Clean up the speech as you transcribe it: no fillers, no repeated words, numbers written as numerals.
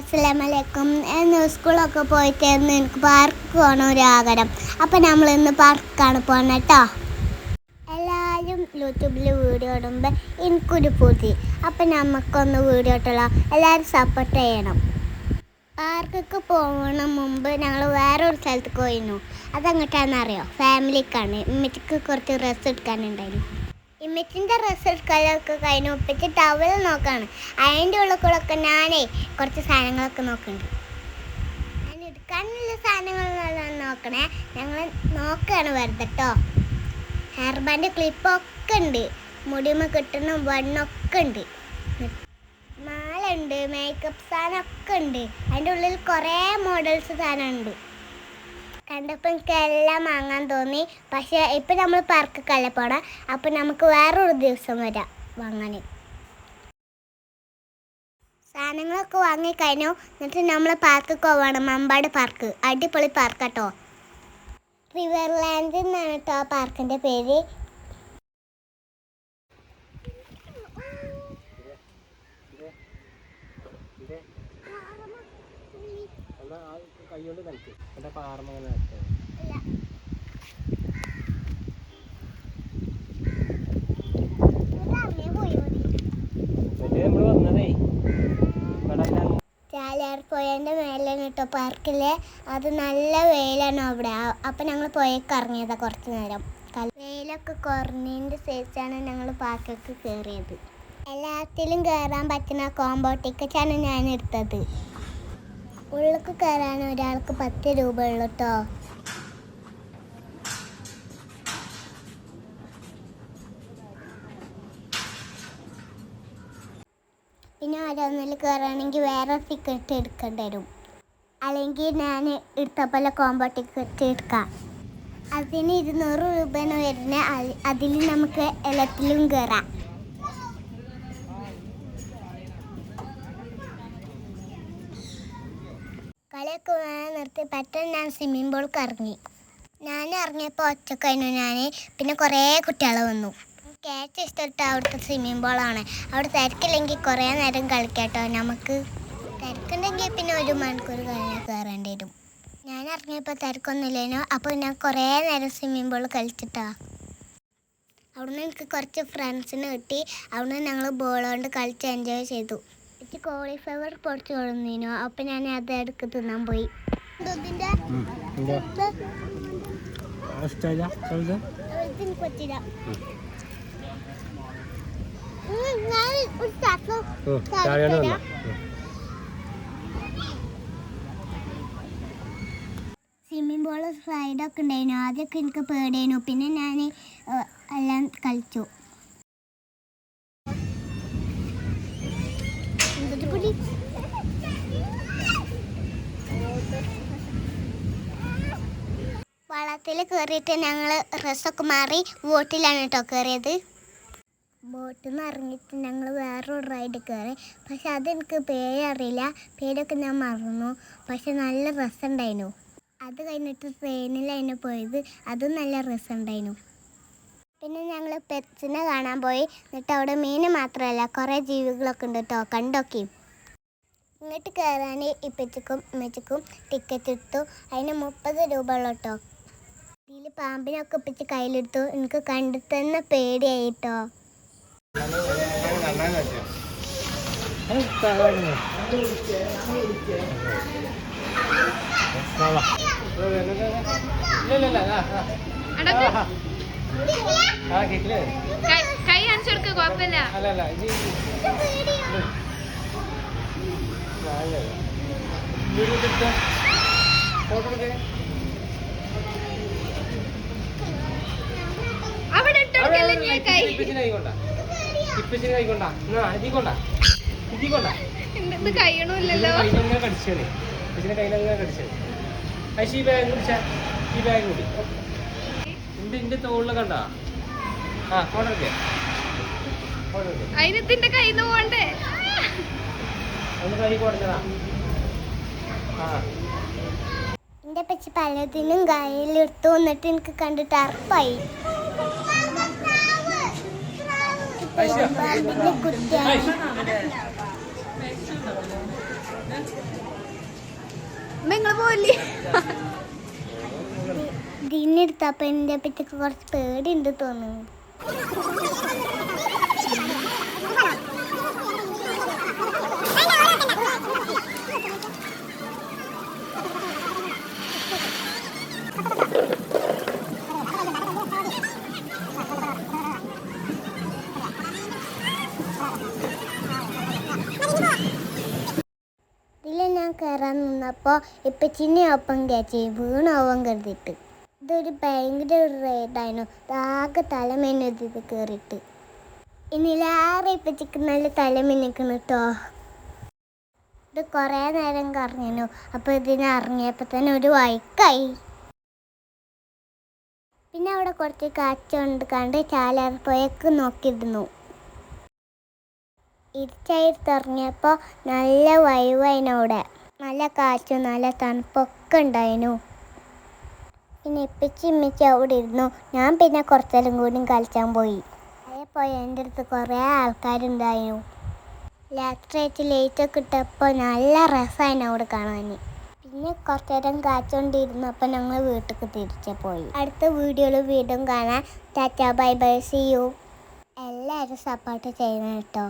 അസ്സലാമലൈക്കും. ഇന്ന് സ്കൂളൊക്കെ പോയിട്ടായിരുന്നു എനിക്ക് പാർക്ക് പോകണം ഒരു ആഗ്രഹം. അപ്പം നമ്മൾ ഇന്ന് പാർക്കാണ് പോകുന്നത് കേട്ടോ. എല്ലാവരും യൂട്യൂബിൽ വീഡിയോ ഇടുമ്പോൾ എനിക്കൊരു പൂതി. അപ്പം നമുക്കൊന്ന് വീഡിയോ ഇട്ടല്ലോ, എല്ലാവരും സപ്പോർട്ട് ചെയ്യണം. പാർക്കൊക്കെ പോകുന്ന മുമ്പ് ഞങ്ങൾ വേറൊരു സ്ഥലത്തേക്ക് പോയിരുന്നു. അതങ്ങോട്ടാണെന്നറിയോ? ഫാമിലിക്കാണ്. ഇമ്മച്ചിക്ക് കുറച്ച് ഡ്രസ്സ് എടുക്കാനുണ്ടായിരുന്നു. ഇമ്മച്ചിൻ്റെ ഡ്രസ്സ് എടുക്കാനൊക്കെ കഴിഞ്ഞ് ഒപ്പിച്ച് ടവൽ നോക്കാണ്. അതിൻ്റെ ഉള്ളിൽ കൂടെ ഒക്കെ ഞാനേ കുറച്ച് സാധനങ്ങളൊക്കെ നോക്കുന്നുണ്ട്. ഞാൻ എടുക്കാനുള്ള സാധനങ്ങളെല്ലാം നോക്കണേ. ഞങ്ങൾ നോക്കുകയാണ് വെറുതെ കേട്ടോ. ഹെയർ ബാൻഡ് ക്ലിപ്പൊക്കെ ഉണ്ട്, മുടിമ കിട്ടുന്ന വണ്ണൊക്കെ ഉണ്ട്, മാലുണ്ട്, മേക്കപ്പ് സാധനമൊക്കെ ഉണ്ട്. അതിൻ്റെ ഉള്ളിൽ കുറേ മോഡൽസ് സാധനമുണ്ട്. കണ്ടപ്പോൾ എനിക്ക് എല്ലാം വാങ്ങാൻ തോന്നി. പക്ഷേ ഇപ്പം നമ്മൾ പാർക്കൊക്കെ പോടാം. അപ്പം നമുക്ക് വേറൊരു ദിവസം വരാം വാങ്ങാൻ. സാധനങ്ങളൊക്കെ വാങ്ങിക്കഴിഞ്ഞു. എന്നിട്ട് നമ്മൾ പാർക്കൊക്കെ പോകണം. മമ്പാട് പാർക്ക് അടിപൊളി പാർക്കാട്ടോ. റിവർലാൻഡ് എന്നാണ് കേട്ടോ പാർക്കിൻ്റെ പേര്. ചാലിയാർപ്പുഴേൻ്റെ മേലാണ് കേട്ടോ പാർക്കിലെ. അത് നല്ല വെയിലാണ് അവിടെ. അപ്പം ഞങ്ങൾ പുഴയ്ക്ക് ഇറങ്ങിയതാണ് കുറച്ച് നേരം. വെയിലൊക്കെ കുറഞ്ഞതിൻ്റെ ശേഷമാണ് ഞങ്ങൾ പാർക്കൊക്കെ കയറിയത്. എല്ലാത്തിലും കയറാൻ പറ്റുന്ന കോംബോ ടിക്കറ്റാണ് ഞാൻ എടുത്തത്. ഉള്ളിലേക്ക് കയറാൻ ഒരാൾക്ക് 10 രൂപ ഉള്ളൂ കേട്ടോ. പിന്നെ ഓരോന്നിൽ കയറുകയാണെങ്കിൽ വേറെ ടിക്കറ്റ് എടുക്കേണ്ടി വരും. അല്ലെങ്കിൽ ഞാൻ എടുത്ത പോലെ കോംബോ ടിക്കറ്റ് എടുക്കാം. അതിന് 200 രൂപയാണ് വരുന്നത്. അതിൽ നമുക്ക് എല്ലാത്തിലും കയറാം. കളിയൊക്കെ വേണം നിർത്തി പെട്ടെന്ന് ഞാൻ സ്വിമ്മിംഗ് പൂളിൽ ഇറങ്ങി. ഞാൻ ഇറങ്ങിയപ്പോൾ ഒറ്റക്കായിരുന്നു ഞാൻ. പിന്നെ കുറേ കുട്ടികൾ വന്നു. ഏറ്റവും ഇഷ്ടപ്പെട്ട അവിടുത്തെ സ്വിമ്മിംഗ് പൂളാണ്. അവിടെ തിരക്കില്ലെങ്കിൽ കുറേ നേരം കളിക്കാട്ടോ. നമുക്ക് തിരക്കുണ്ടെങ്കിൽ പിന്നെ 1 മണിക്കൂർ കഴിഞ്ഞ് കയറേണ്ടി വരും. ഞാൻ ഇറങ്ങിയപ്പോൾ തിരക്കൊന്നുമില്ലേനോ. അപ്പോൾ ഞാൻ കുറേ നേരം സ്വിമ്മിംഗ് പൂൾ കളിച്ചിട്ടാ. അവിടുന്ന് എനിക്ക് കുറച്ച് ഫ്രണ്ട്സിന് കിട്ടി. അവിടുന്ന് ഞങ്ങൾ ബോൾ കൊണ്ട് കളിച്ച് എൻജോയ് ചെയ്തു. എനിക്ക് കോളിഫ്ലവർ പൊടിച്ച് കൊടുന്നീനു. അപ്പം ഞാൻ അത് എടുക്ക് തിന്നാൻ പോയി. പറ്റില്ല. സ്വിമ്മിംഗ് പൂൾ സ്ലൈഡൊക്കെ ഉണ്ടായിരുന്നു. ആദ്യമൊക്കെ എനിക്ക് പേടിയായിരുന്നു. പിന്നെ ഞാൻ എല്ലാം കളിച്ചു. വള്ളത്തിൽ കയറിയിട്ട് ഞങ്ങൾ ഡ്രസ്സൊക്കെ മാറി ബോട്ടിലാണ് കേട്ടോ കയറിയത്. ബോട്ടിൽ നിന്ന് ഇറങ്ങിയിട്ട് ഞങ്ങൾ വേറൊരു റൈഡ് കയറി. പക്ഷെ അതെനിക്ക് പേരറിയില്ല. പേരൊക്കെ ഞാൻ മറന്നു. പക്ഷെ നല്ല രസമുണ്ടായിരുന്നു. അത് കഴിഞ്ഞിട്ട് ട്രെയിനിലായിരുന്നു പോയത്. അതും നല്ല രസമുണ്ടായിരുന്നു. പിന്നെ ഞങ്ങൾ പെറ്റ്സിനെ കാണാൻ പോയി. എന്നിട്ട് അവിടെ മീൻ മാത്രമല്ല കുറേ ജീവികളൊക്കെ ഉണ്ട് കേട്ടോ. കണ്ടോക്കി. ഇങ്ങോട്ട് കയറാൻ ഇപ്പച്ചക്കും ഇമ്മച്ചക്കും ടിക്കറ്റ് എടുത്തു. അതിന് 30 രൂപ ഉള്ളു കേട്ടോ. ഇതിൽ പാമ്പിനൊക്കെ ഇപ്പിച്ച് കയ്യിലെടുത്തു. എനിക്ക് കണ്ടു തന്നെ പേടിയായി കേട്ടോ. കൈ കാണിച്ചെടുക്ക കുഴപ്പമില്ല. അവിടെ കഴിയണമില്ലല്ലോ. തോളില് കണ്ട അതിനത്തിന്റെ കയ്യിൽ നിന്ന് പോണ്ടേ. കൈ കൊടുത്തതാ. എൻ്റെ പച്ച പലതിനും കയ്യിലെടുത്തു. എന്നിട്ട് എനിക്ക് കണ്ടിട്ട് അറപ്പായി. കുട്ടിയാണ് നിങ്ങൾ പോയില്ലേ? ഇതിനെടുത്തപ്പോൾ എൻ്റെ പറ്റി കുറച്ച് പേടിയുണ്ട് തോന്നുന്നു. ഇതിൽ ഞാൻ കയറാൻ നിന്നപ്പോൾ ഇപ്പച്ചിനെ ഒപ്പം കയറ്റി വീണാവാൻ കരുതിയിട്ട്. ഇതൊരു ഭയങ്കര റേഡായിരുന്നു. ആകെ തലമേനത് കയറിയിട്ട്. ഇനിലേറെ ഇപ്പച്ചിക്ക് നല്ല തലമിന്നിക്കണം കേട്ടോ. ഇത് കുറേ നേരം കറങ്ങിനു. അപ്പോൾ ഇതിനിറങ്ങിയപ്പോൾ തന്നെ ഒരു വൈക്കായി. പിന്നെ അവിടെ കുറച്ച് കാറ്റുകൊണ്ട് കണ്ട് ചാലാർപ്പുഴയ്ക്ക് നോക്കിയിരുന്നു. ഇരുട്ടായിറങ്ങിയപ്പോൾ നല്ല വൈവായിരുന്നു. അവിടെ നല്ല കാറ്റും നല്ല തണുപ്പൊക്കെ ഉണ്ടായിരുന്നു. പിന്നെ ഇമ്മച്ചി അവിടെ ഇരുന്നു. ഞാൻ പിന്നെ കുറച്ചേരം കൂടി കളിച്ചാൻ പോയി. അതേപോലെ എൻ്റെ അടുത്ത് കുറേ ആൾക്കാരുണ്ടായിരുന്നു. രാത്രിയായിട്ട് ലൈറ്റൊക്കെ ഇട്ടപ്പോൾ നല്ല രസമായിരുന്നു അവിടെ കാണാൻ. പിന്നെ കുറച്ചേരം കാച്ചുകൊണ്ടിരുന്നപ്പോൾ ഞങ്ങൾ വീട്ടിലേക്ക് തിരിച്ചു പോയി. അടുത്ത വീഡിയോയിൽ വീണ്ടും കാണാൻ. Tata bye bye, see you. എല്ലാവരും സപ്പോർട്ട് ചെയ്യണം കേട്ടോ.